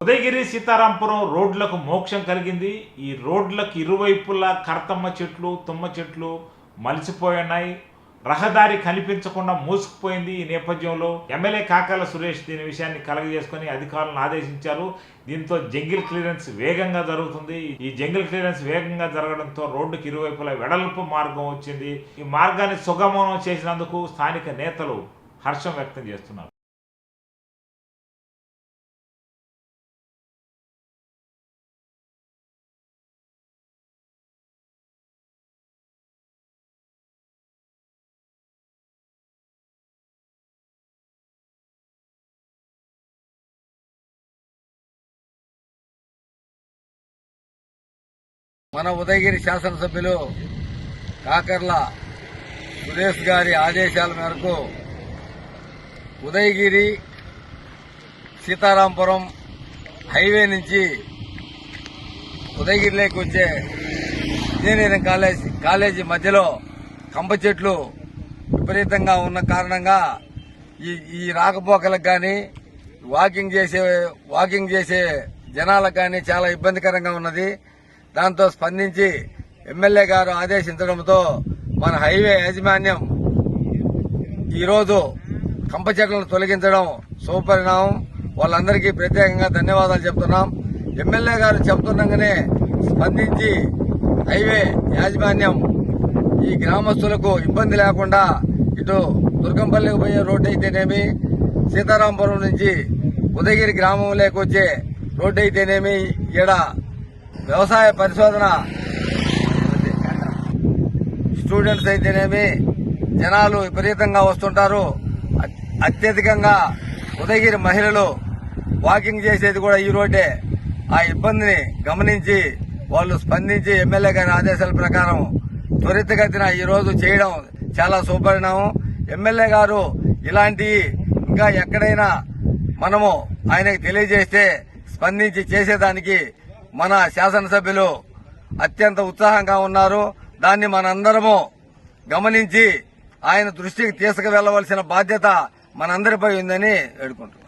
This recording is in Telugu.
ఉదయగిరి సీతారాంపురం రోడ్లకు మోక్షం కలిగింది. ఈ రోడ్లకు ఇరువైపులా కర్తమ్మ చెట్లు, తుమ్మ చెట్లు మలిసిపోయినాయి. రహదారి కనిపించకుండా మూసుకుపోయింది. ఈ నేపథ్యంలో ఎమ్మెల్యే కాకాల సురేష్ దీని విషయాన్ని కలగజేసుకుని అధికారులను ఆదేశించారు. దీంతో జంగిల్ క్లియరెన్స్ వేగంగా జరుగుతుంది. ఈ జంగిల్ క్లియరెన్స్ వేగంగా జరగడంతో రోడ్డుకి ఇరువైపులా వెడల్పు మార్గం వచ్చింది. ఈ మార్గాన్ని సుగమనం చేసినందుకు స్థానిక నేతలు హర్షం వ్యక్తం చేస్తున్నారు. మన ఉదయగిరి శాసనసభ్యులు కాకర్ల సురేష్ గారి ఆదేశాల మేరకు ఉదయగిరి సీతారాంపురం హైవే నుంచి ఉదయగిరిలోకి వచ్చే ఇంజనీరింగ్ కాలేజీ మధ్యలో కంప చెట్లు విపరీతంగా ఉన్న కారణంగా ఈ రాకపోకలకు కానీ వాకింగ్ చేసే జనాలకు కానీ చాలా ఇబ్బందికరంగా ఉన్నది. దాంతో స్పందించి ఎమ్మెల్యే గారు ఆదేశించడంతో మన హైవే యాజమాన్యం ఈరోజు కంప చెట్లను తొలగించడం శుభపరిణామం. వాళ్ళందరికీ ప్రత్యేకంగా ధన్యవాదాలు చెప్తున్నాం. ఎమ్మెల్యే గారు చెప్తుండగానే స్పందించి హైవే యాజమాన్యం ఈ గ్రామస్తులకు ఇబ్బంది లేకుండా ఇటు దుర్గంపల్లికి పోయే రోడ్డు అయితేనేమి, సీతారాంపురం నుంచి ఉదయగిరి గ్రామంలోకి వచ్చే రోడ్డు అయితేనేమి, ఈడ వ్యవసాయ పరిశోధన స్టూడెంట్స్ అయితేనేమి జనాలు విపరీతంగా వస్తుంటారు. అత్యధికంగా ఉదయగిరి మహిళలు వాకింగ్ చేసేది కూడా ఈ రోడ్డే. ఆ ఇబ్బందిని గమనించి వాళ్ళు స్పందించి ఎమ్మెల్యే గారి ఆదేశాల ప్రకారం త్వరితగతిన ఈ రోజు చేయడం చాలా శుభపరిణామం. ఎమ్మెల్యే గారు ఇలాంటి ఇంకా ఎక్కడైనా మనము ఆయనకు తెలియజేస్తే స్పందించి చేసేదానికి మన శాసనసభ్యులు అత్యంత ఉత్సాహంగా ఉన్నారు. దాన్ని మనందరము గమనించి ఆయన దృష్టికి తీసుకువెళ్లవలసిన బాధ్యత మనందరిపై ఉందని వేడుకుంటున్నాం.